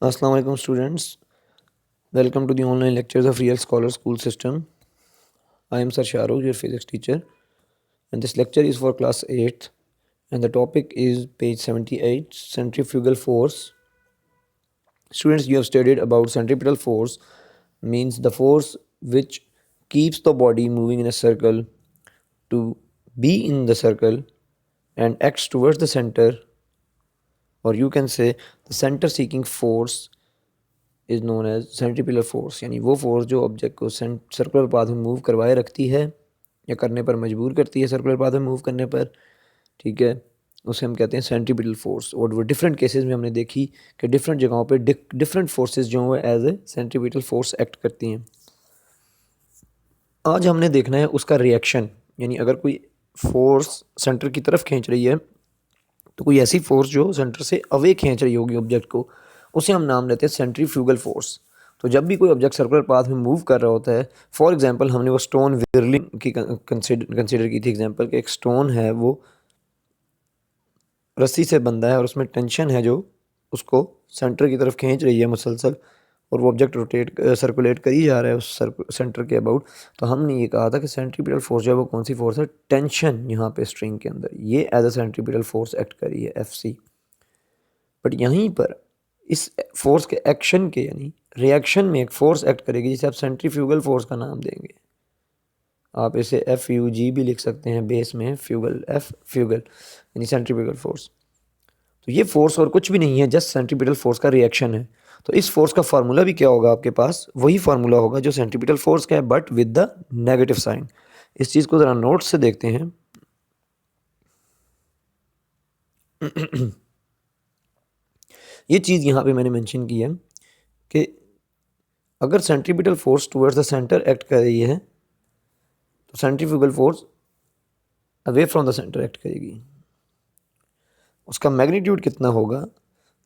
Assalamu alaikum students. Welcome to the online lectures of Real Scholar School System. I am Sir Shahrukh, your physics teacher, and this lecture is for class 8th, and the topic is page 78, centrifugal force. Students, you have studied about centripetal force, means the force which keeps the body moving in a circle to be in the circle and acts towards the center, or you can say the center seeking force is known as centripetal force, यानी वो force जो object को circular path में move करवाए रखती है या करने पर मजबूर करती है सर्कुलर पाथ में मूव करने पर, ठीक है, उसे हम कहते हैं सेंट्रीपिटल फोर्स। और वो डिफरेंट केसेस में हमने देखी कि डिफरेंट जगहों पे डिफरेंट फोर्सेस जो है as a centripetal force act करती हैं। आज हमने देखना है उसका रिएक्शन, यानी अगर कोई फोर्स सेंटर की तरफ खींच रही है तो कोई ऐसी फोर्स जो सेंटर से अवे खींच रही होगी ऑब्जेक्ट को, उसे हम नाम लेते हैं सेंट्रीफ्यूगल फोर्स। तो जब भी कोई ऑब्जेक्ट सर्कुलर पाथ में मूव कर रहा होता है, फॉर एग्जांपल हमने वो स्टोन विरलिंग की कंसिडर की थी एग्जांपल कि एक स्टोन है वो रस्सी से बंधा है और उसमें टेंशन है जो उसको सेंटर की तरफ खींच रही है मुसलसल, और वो ऑब्जेक्ट रोटेट सर्कुलेट कर ही जा रहा है उस सेंटर के अबाउट। तो हमने ये कहा था कि सेंट्रीपिटल फोर्स जो है वो कौन सी फोर्स है, टेंशन यहाँ पे स्ट्रिंग के अंदर, ये as a centripetal force act करी है FC। बट यहीं पर इस फोर्स के एक्शन के यानी रिएक्शन में एक फोर्स एक्ट करेगी जिसे आप सेंट्रीफ्यूगल फोर्स का नाम देंगे। आप इसे FUG भी लिख सकते हैं, बेस में फ्यूगल, F फ्यूगल यानी सेंट्रीफ्यूगल फोर्स। तो ये फोर्स और कुछ भी नहीं है, जस्ट सेंट्रीपिटल फोर्स का रिएक्शन है। तो इस फोर्स का फार्मूला भी क्या होगा आपके पास, वही फार्मूला होगा जो सेंट्रीपिटल फोर्स का है but with the negative sign. इस चीज़ को ज़रा नोट से देखते हैं। ये चीज़ यहाँ पे मैंने मेंशन की है कि अगर centripetal force towards the centre act कर रही है तो centrifugal force away from the centre act करेगी। उसका मैग्नीट्यूड कितना होगा,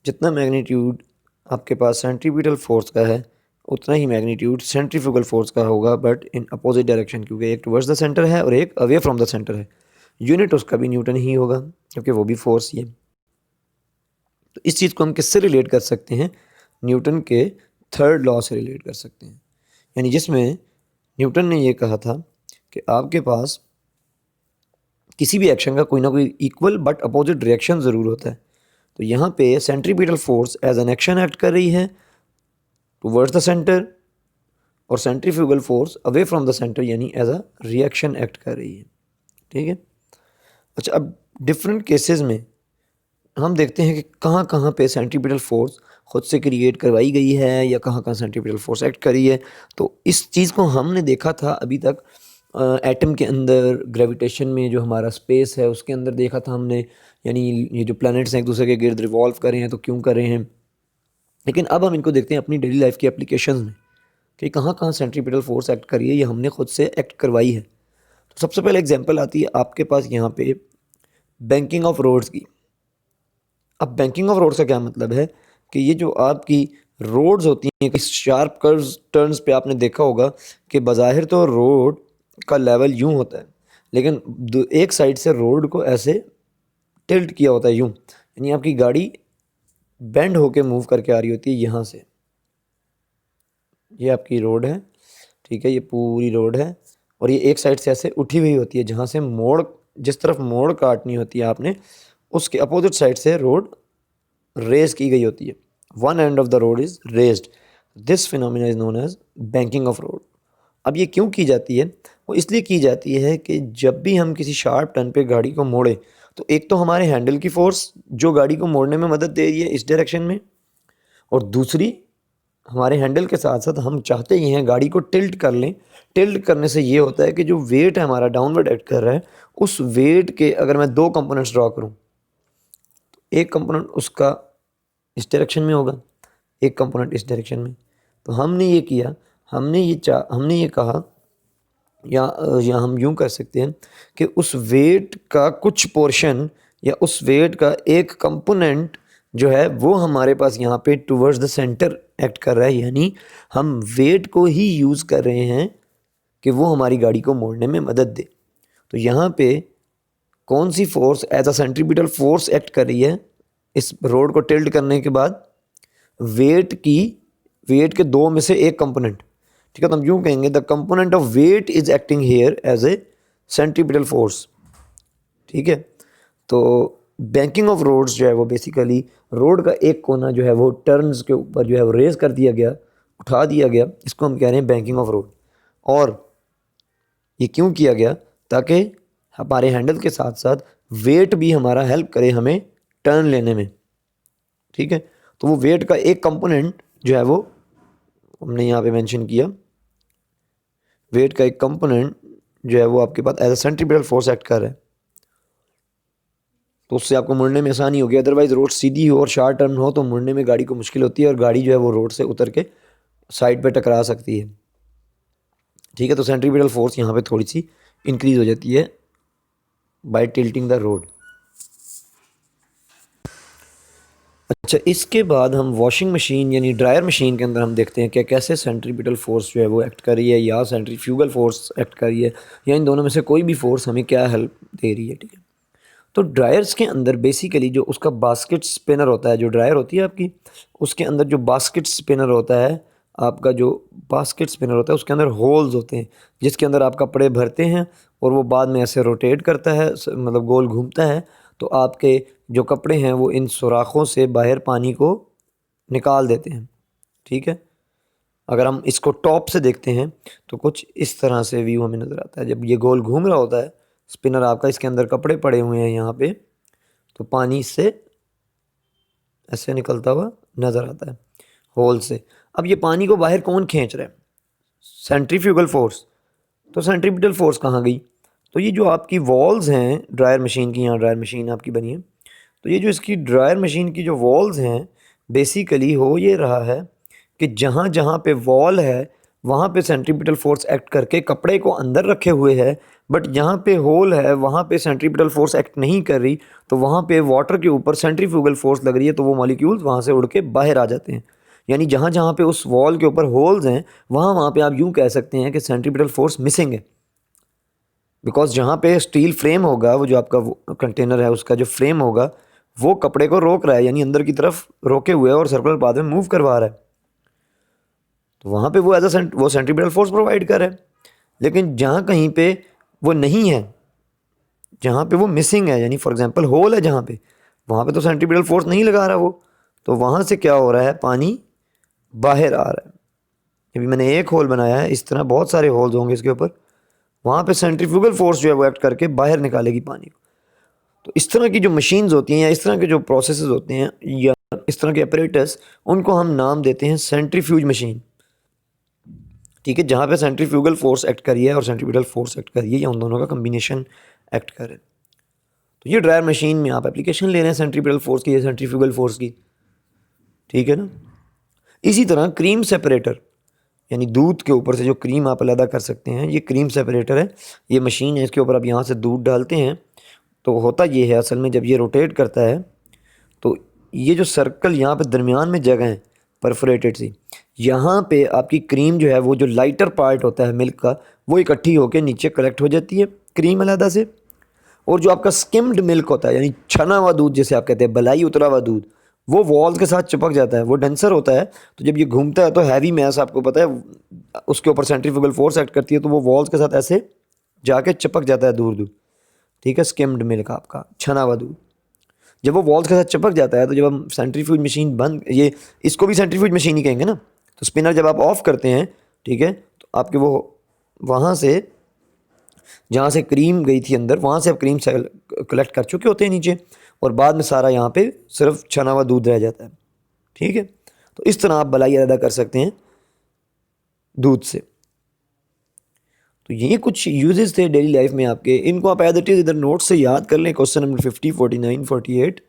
जितना मैग्नीट्यूड आपके पास सेंट्रीपिटल फोर्स का है उतना ही मैग्नीट्यूड सेंट्रीफ्यूगल फोर्स का होगा, बट इन अपोजिट डायरेक्शन, क्योंकि एक टुवर्ड्स द सेंटर है और एक अवे फ्रॉम द सेंटर है। यूनिट उसका भी न्यूटन ही होगा क्योंकि वो भी फोर्स ही है। तो इस चीज़ को हम किससे रिलेट कर सकते हैं, न्यूटन के थर्ड लॉ से रिलेट कर सकते हैं, यानी जिसमें न्यूटन ने ये कहा था कि आपके पास किसी भी एक्शन का कोई ना कोई इक्वल बट अपोजिट रिएक्शन ज़रूर होता है। तो यहाँ पे centripetal force as an action act कर रही है टुवर्ड्स द सेंटर और centrifugal force away from the centre यानी एज अ रिएक्शन एक्ट कर रही है, ठीक है। अच्छा, अब डिफरेंट केसेस में हम देखते हैं कि कहाँ कहाँ पे सेंट्रीपिटल फोर्स खुद से क्रिएट करवाई गई है या कहाँ कहाँ सेंट्रीपिटल फोर्स एक्ट करी है। तो इस चीज़ को हमने देखा था अभी तक एटम के अंदर, ग्रेविटेशन में जो हमारा स्पेस है उसके अंदर देखा था हमने, यानी ये जो प्लैनेट्स हैं एक दूसरे के गिर्द रिवॉल्व कर रहे हैं तो क्यों कर रहे हैं। लेकिन अब हम इनको देखते हैं अपनी डेली लाइफ की एप्लीकेशंस में कि कहाँ कहाँ सेंट्रीपिटल फोर्स एक्ट करी है या हमने खुद से एक्ट करवाई है। तो सबसे पहले एग्जाम्पल आती है आपके पास यहाँ पे बैंकिंग ऑफ रोड्स की। अब बैंकिंग ऑफ रोड्स का क्या मतलब है कि ये जो आपकी रोड्स होती हैं, कि शार्प कर्व्स टर्न्स पे आपने देखा होगा कि बज़ाहिर तो रोड का लेवल यूं होता है, लेकिन एक साइड से रोड को ऐसे टिल्ट किया होता है यूं, यानी आपकी गाड़ी बेंड होके मूव करके आ रही होती है यहाँ से। ये आपकी रोड है, ठीक है, ये पूरी रोड है और ये एक साइड से ऐसे उठी हुई होती है, जहाँ से मोड़, जिस तरफ मोड़ काटनी होती है आपने उसके अपोजिट साइड से रोड रेज की गई होती है। One end of the road is raised. This phenomena is known as banking of road. अब ये क्यों की जाती है, वो इसलिए की जाती है कि जब भी हम किसी शार्प टर्न पे गाड़ी को मोड़े तो एक तो हमारे हैंडल की फोर्स जो गाड़ी को मोड़ने में मदद दे रही है इस डायरेक्शन में, और दूसरी हमारे हैंडल के साथ साथ हम चाहते ही हैं गाड़ी को टिल्ट कर लें। टिल्ट करने से ये होता है कि जो वेट है हमारा डाउनवर्ड एक्ट कर रहा है, उस वेट के अगर मैं दो कंपोनेंट्स ड्रॉ करूँ, एक कंपोनेंट उसका इस डायरेक्शन में होगा, एक कंपोनेंट इस डायरेक्शन में। तो हमने ये किया, हमने ये कहा, या हम यूं कर सकते हैं कि उस वेट का कुछ पोर्शन या उस वेट का एक कंपोनेंट जो है वो हमारे पास यहाँ पे टुवर्ड्स द सेंटर एक्ट कर रहा है, यानी हम वेट को ही यूज़ कर रहे हैं कि वो हमारी गाड़ी को मोड़ने में मदद दे। तो यहाँ पे कौन सी force as a centripetal force act कर रही है इस रोड को टिल्ट करने के बाद, वेट के दो में से एक कंपोनेंट, ठीक है, तो हम यूँ कहेंगे the component of weight is acting here as a centripetal force, ठीक है। तो बैंकिंग ऑफ रोड्स जो है वो बेसिकली रोड का एक कोना जो है वो टर्न्स के ऊपर जो है वो रेज कर दिया गया, उठा दिया गया, इसको हम कह रहे हैं बैंकिंग ऑफ रोड। और ये क्यों किया गया, ताकि हमारे हैंडल के साथ साथ वेट भी हमारा हेल्प करे हमें टर्न लेने में, ठीक है। तो वो वेट का एक कंपोनेंट जो है वो हमने यहाँ पे मेंशन किया, वेट का एक कंपोनेंट जो है वो आपके पास as a centripetal force act कर रहा है, तो उससे आपको मुड़ने में आसानी होगी। अदरवाइज रोड सीधी हो और शार्ट टर्न हो तो मुड़ने में गाड़ी को मुश्किल होती है और गाड़ी जो है वो रोड से उतर के साइड पे टकरा सकती है, ठीक है। तो सेंट्रीपिटल फोर्स यहाँ पे थोड़ी सी इंक्रीज हो जाती है बाय टिल्टिंग द रोड। अच्छा, इसके बाद हम वॉशिंग मशीन यानी ड्रायर मशीन के अंदर हम देखते हैं कि कैसे सेंट्रीपिटल फोर्स जो है वो एक्ट कर रही है या सेंट्रीफ्यूगल फोर्स एक्ट कर रही है, या इन दोनों में से कोई भी फोर्स हमें क्या हेल्प दे रही है, ठीक है। तो ड्रायर्स के अंदर बेसिकली जो उसका बास्केट स्पिनर होता है, जो ड्रायर होती है आपकी, उसके अंदर जो बास्केट स्पिनर होता है, आपका जो बास्केट स्पिनर होता है उसके अंदर होल्स होते हैं जिसके अंदर आप कपड़े भरते हैं और वो बाद में ऐसे रोटेट करता है, मतलब गोल घूमता है, तो आपके जो कपड़े हैं वो इन सुराखों से बाहर पानी को निकाल देते हैं, ठीक है। अगर हम इसको टॉप से देखते हैं तो कुछ इस तरह से व्यू हमें नज़र आता है। जब ये गोल घूम रहा होता है स्पिनर आपका, इसके अंदर कपड़े पड़े हुए हैं यहाँ पे, तो पानी से ऐसे निकलता हुआ नज़र आता है होल से। अब ये पानी को बाहर कौन खींच रहा है, सेंट्रीफ्यूगल फोर्स। तो सेंट्रीपिटल फोर्स कहाँ गई, तो ये जो आपकी वॉल्स हैं ड्रायर मशीन की, यहाँ ड्रायर मशीन आपकी बनी है, तो ये जो इसकी ड्रायर मशीन की जो वॉल्स हैं बेसिकली हो ये रहा है कि जहाँ जहाँ पे वॉल है वहाँ पे सेंट्रीपिटल फोर्स एक्ट करके कपड़े को अंदर रखे हुए है, बट जहाँ पे होल है वहाँ पे सेंट्रीपिटल फोर्स एक्ट नहीं कर रही, तो वहाँ पे वाटर के ऊपर सेंट्रीफ्यूगल फोर्स लग रही है, तो वो मॉलिक्यूल्स वहाँ से उड़ के बाहर आ जाते हैं। यानी जहाँ जहाँ पे उस वॉल के ऊपर होल्स हैं वहाँ वहाँ पे आप यूँ कह सकते हैं कि सेंट्रीपिटल फोर्स मिसिंग है, बिकॉज जहाँ पे स्टील फ्रेम होगा, वो जो आपका कंटेनर है उसका जो फ्रेम होगा वो कपड़े को रोक रहा है, यानी अंदर की तरफ रोके हुए है और सर्कुलर पाथ में मूव करवा रहा है, तो वहाँ पे वो एज अ वो सेंट्रीपिटल फोर्स प्रोवाइड कर रहा है। लेकिन जहाँ कहीं पे वो नहीं है, जहाँ पे वो मिसिंग है, यानी फॉर एग्जांपल होल है जहाँ पे, वहाँ पे तो सेंट्रीपिटल फोर्स नहीं लगा रहा वो, तो वहाँ से क्या हो रहा है, पानी बाहर आ रहा है। अभी मैंने एक होल बनाया है, इस तरह बहुत सारे होल्स होंगे इसके ऊपर, वहाँ पे सेंट्रीफ्यूगल फोर्स जो है वो एक्ट करके बाहर निकालेगी पानी को। तो इस तरह की जो मशीन्स होती हैं या इस तरह के जो प्रोसेसेस होते हैं या इस तरह के अपरेटस, उनको हम नाम देते हैं सेंट्रीफ्यूज मशीन, ठीक है, जहाँ पे सेंट्रीफ्यूगल फोर्स एक्ट करी है और सेंट्रीपिटल फोर्स एक्ट करी है या उन दोनों का कम्बिनेशन एक्ट करे। तो ये ड्रायर मशीन में आप एप्लीकेशन ले रहे हैं सेंट्रीपिटल फोर्स की या सेंट्रीफ्यूगल फोर्स की, ठीक है ना। इसी तरह क्रीम सेपरेटर, यानी दूध के ऊपर से जो क्रीम आप अलग कर सकते हैं, ये क्रीम सेपरेटर है, ये मशीन है, इसके ऊपर आप यहाँ से दूध डालते हैं, तो होता ये है असल में जब ये रोटेट करता है तो ये जो सर्कल यहाँ पे दरमियान में जगह है परफोरेटेड सी, यहाँ पे आपकी क्रीम जो है वो जो लाइटर पार्ट होता है मिल्क का वो इकट्ठी होकर नीचे कलेक्ट हो जाती है क्रीम अलहदा से, और जो आपका स्किम्ड मिल्क होता है यानी छना हुआ दूध जिसे आप कहते हैं बलाई उतरा हुआ दूध, वो वॉल्स के साथ चिपक जाता है, वो डेंसर होता है, तो जब ये घूमता है तो हैवी मैस आपको पता है उसके ऊपर सेंट्रीफ्यूगल फोर्स एक्ट करती है, तो वो वॉल्स के साथ ऐसे जाके चिपक जाता है दूर दूर, ठीक है। स्किम्ड मिल्क आपका छना हुआ दूध जब वो वॉल्स के साथ चिपक जाता है, तो जब हम सेंट्रीफ्यूज मशीन बंद, ये इसको भी सेंट्रीफ्यूज मशीन ही कहेंगे ना, तो स्पिनर जब आप ऑफ करते हैं, ठीक है, तो आपके वो वहाँ से जहाँ से क्रीम गई थी अंदर, वहाँ से आप क्रीम कलेक्ट कर चुके होते हैं नीचे, और बाद में सारा यहाँ पे सिर्फ छना हुआ दूध रह जाता है, ठीक है। तो इस तरह आप भलाई अदा कर सकते हैं दूध से। तो ये कुछ यूजेस थे डेली लाइफ में आपके, इनको आप एज इट इज़ इधर नोट से याद कर लें, क्वेश्चन नंबर 50, 49, 48,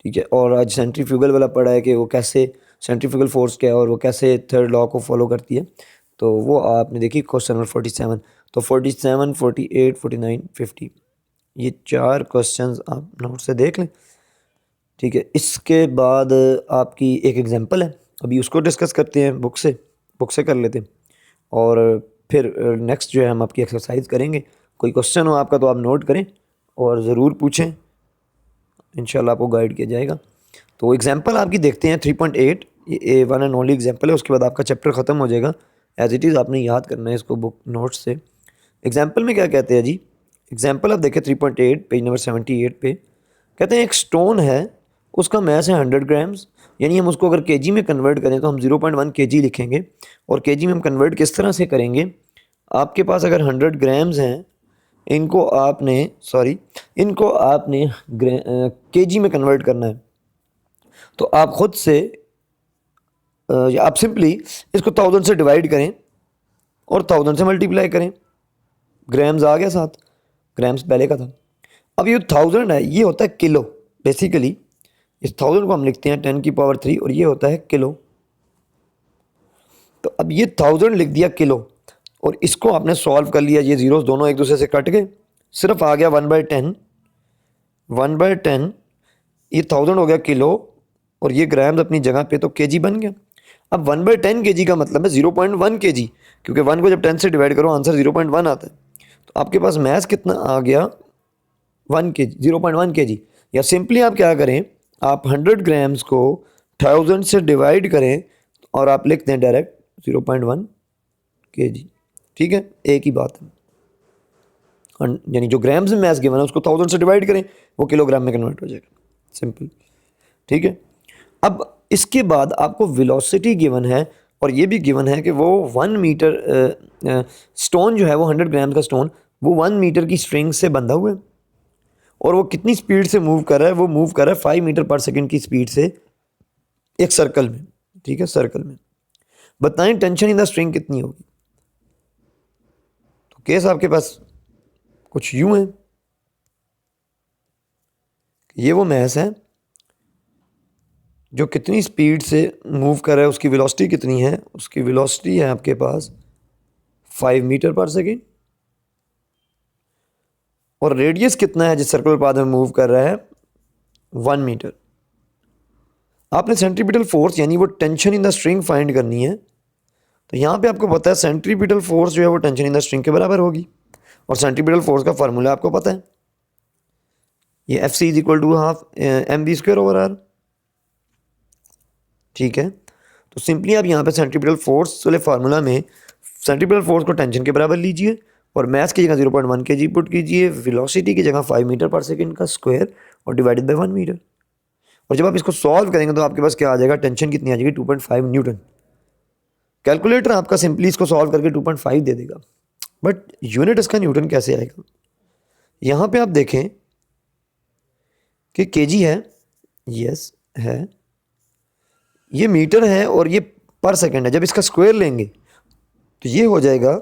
ठीक है। और आज सेंट्रीफ्यूगल वाला पढ़ा है कि वो कैसे सेंट्रीफ्यूगल फोर्स क्या है और वो कैसे थर्ड लॉ को फॉलो करती है, तो वो आपने देखी क्वेश्चन नंबर 47। तो 47, 48, 49, 50 ये 4 क्वेश्चंस आप नोट से देख लें, ठीक है। इसके बाद आपकी एक एग्जांपल है, अभी उसको डिस्कस करते हैं, बुक से कर लेते हैं, और फिर नेक्स्ट जो है हम आपकी एक्सरसाइज करेंगे। कोई क्वेश्चन हो आपका तो आप नोट करें और ज़रूर पूछें, इंशाल्लाह आपको गाइड किया जाएगा। तो एग्जांपल आपकी देखते हैं 3.8, ये वन एंड ओनली एग्जाम्पल है, उसके बाद आपका चैप्टर ख़त्म हो जाएगा। एज इट इज़ आपने याद करना है इसको बुक नोट्स से। एग्जाम्पल में क्या कहते हैं जी, एग्जाम्पल आप देखें 3.8 पेज नंबर 78 पे कहते हैं एक स्टोन है, उसका मैस है 100 ग्राम्स, यानी हम उसको अगर केजी में कन्वर्ट करें तो हम 0.1 केजी लिखेंगे। और केजी में हम कन्वर्ट किस तरह से करेंगे, आपके पास अगर 100 ग्राम्स हैं, इनको आपने केजी में कन्वर्ट करना है, तो आप ख़ुद से आप सिंपली इसको 1000 से डिवाइड करें और 1000 से मल्टीप्लाई करें। ग्राम्स आ गया साथ, ग्राम्स पहले का था। अब ये 1000 है, ये होता है किलो। बेसिकली इस 1000 को हम लिखते हैं 10 की पावर 3 और ये होता है किलो। तो अब ये 1000 लिख दिया किलो और इसको आपने सॉल्व कर लिया, ये जीरोस दोनों एक दूसरे से कट गए, सिर्फ आ गया 1/10। 1/10 ये 1000 हो गया किलो और ये ग्राम्स अपनी जगह पे, तो केजी बन गया। अब 1/10 केजी का मतलब है 0.1 केजी, क्योंकि 1 को जब 10 से डिवाइड करो आंसर 0.1 आता है। तो आपके पास मैथ कितना आ गया, 1 केजी, 0.1 केजी। या सिंपली आप क्या करें, आप 100 ग्राम्स को 1000 से डिवाइड करें और आप लिखते हैं डायरेक्ट 0.1 केजी। ठीक है, एक ही बात है। यानी जो ग्राम्स में मैथ गिवन है उसको 1000 से डिवाइड करें, वो किलोग्राम में कन्वर्ट हो जाएगा, सिंपल। ठीक है, अब इसके बाद आपको वेलोसिटी गिवन है और ये भी गिवन है कि वो 1 मीटर स्टोन जो है वो 100 ग्राम का स्टोन वो 1 मीटर की स्ट्रिंग से बंधा हुआ है और वो कितनी स्पीड से मूव कर रहा है, वो मूव कर रहा है 5 मीटर पर सेकंड की स्पीड से एक सर्कल में। ठीक है, सर्कल में। बताएं टेंशन इन द स्ट्रिंग कितनी होगी। तो केस आपके पास कुछ यूं है, ये वो मैस है जो कितनी स्पीड से मूव कर रहा है, उसकी वेलोसिटी कितनी है, उसकी वेलोसिटी है आपके पास 5 मीटर पर सेकेंड और रेडियस कितना है जिस सर्कुलर पाथ में मूव कर रहा है, 1 मीटर। आपने सेंट्रीपिटल फोर्स यानी वो tension in the string find करनी है। तो यहाँ पे आपको पता है सेंट्रीपिटल फोर्स जो है वो टेंशन इन द स्ट्रिंग के बराबर होगी और सेंट्रीपिटल फोर्स का फार्मूला आपको पता है, ये F C is equal to half M B square over R. ठीक है, तो सिंपली आप यहाँ पे सेंट्रीपिटल फोर्स वाले फार्मूला में सेंट्रीपिटल फोर्स को टेंशन के बराबर लीजिए और मैस की जगह 0.1 केजी पुट कीजिए, वेलोसिटी की जगह 5 मीटर पर सेकंड का स्क्वायर और डिवाइडेड बाय 1 मीटर। और जब आप इसको सॉल्व करेंगे तो आपके पास क्या आ जाएगा, टेंशन कितनी आ जाएगी, 2.5 न्यूटन। कैलकुलेटर आपका सिंपली इसको सॉल्व करके 2.5 दे देगा, बट यूनिट इसका न्यूटन कैसे आएगा। यहाँ पे आप देखें कि केजी है, यस है, ये मीटर है और ये पर सेकंड है। जब इसका स्क्वायर लेंगे तो ये हो जाएगा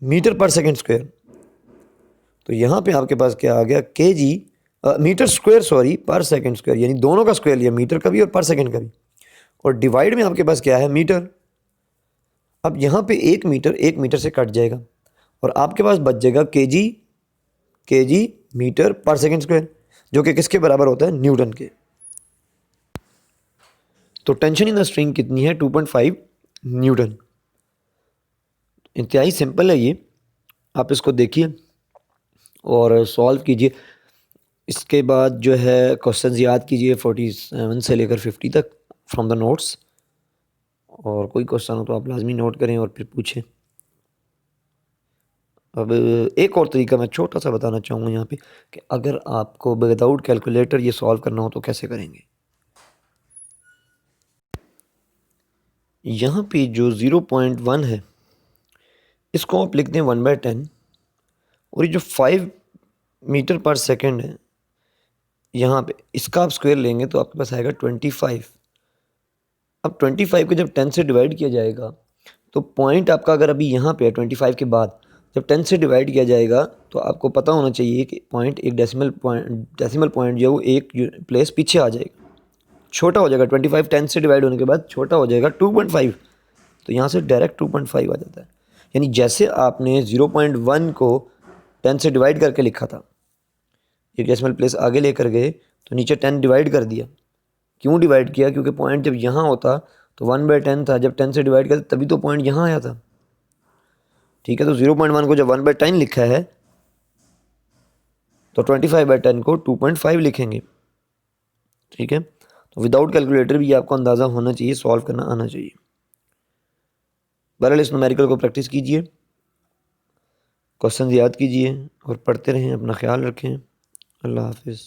मीटर पर सेकंड स्क्वायर। तो यहाँ पे आपके पास क्या आ गया, केजी मीटर स्क्वायर सॉरी पर सेकंड स्क्वायर, यानी दोनों का स्क्वायर लिया, मीटर का भी और पर सेकंड का भी, और डिवाइड में आपके पास क्या है, मीटर। अब यहाँ पे 1 मीटर से कट जाएगा और आपके पास बच जाएगा केजी मीटर पर सेकंड स्क्वायर, जो कि किसके बराबर होता है, न्यूटन के। तो टेंशन इन द स्ट्रिंग कितनी है, 2.5 न्यूटन। इंतहाई सिंपल है ये, आप इसको देखिए और सॉल्व कीजिए। इसके बाद जो है क्वेश्चंस याद कीजिए 47 से लेकर 50 तक फ्रॉम द नोट्स, और कोई क्वेश्चन हो तो आप लाजमी नोट करें और फिर पूछें। अब एक और तरीका मैं छोटा सा बताना चाहूँगा यहाँ पे कि अगर आपको विदाउट कैलकुलेटर ये सॉल्व करना हो तो कैसे करेंगे। यहाँ पे जो 0.1 है इसको आप लिखते हैं 1/10 और ये जो 5 मीटर पर सेकंड है यहाँ पे, इसका आप स्क्वायर लेंगे तो आपके पास आएगा 25। अब 25 को जब 10 से डिवाइड किया जाएगा तो पॉइंट आपका अगर अभी यहाँ पे है 25 के बाद जब 10 से डिवाइड किया जाएगा तो आपको पता होना चाहिए कि पॉइंट एक डेसिमल पॉइंट जो है वो एक प्लेस पीछे आ जाएगा, छोटा हो जाएगा। 25 10 से डिवाइड होने के बाद छोटा हो जाएगा 2.5, तो यहाँ से डायरेक्ट 2.5 आ जाता है। यानी जैसे आपने 0.1 को 10 से डिवाइड करके लिखा था, एक डेसिमल प्लेस आगे लेकर गए तो नीचे 10 डिवाइड कर दिया। क्यों डिवाइड किया, क्योंकि पॉइंट जब यहाँ होता तो 1/10 था, जब 10 से डिवाइड करते तभी तो पॉइंट यहाँ आया था। ठीक है, तो 0.1 को जब 1/10 लिखा है तो 25/10 को 2.5 लिखेंगे। ठीक है, तो विदाउट कैलकुलेटर भी आपको अंदाज़ा होना चाहिए, सॉल्व करना आना चाहिए। बहरहाल इस न्यूमेरिकल को प्रैक्टिस कीजिए, क्वेश्चन याद कीजिए और पढ़ते रहें। अपना ख्याल रखें। अल्लाह हाफिज़।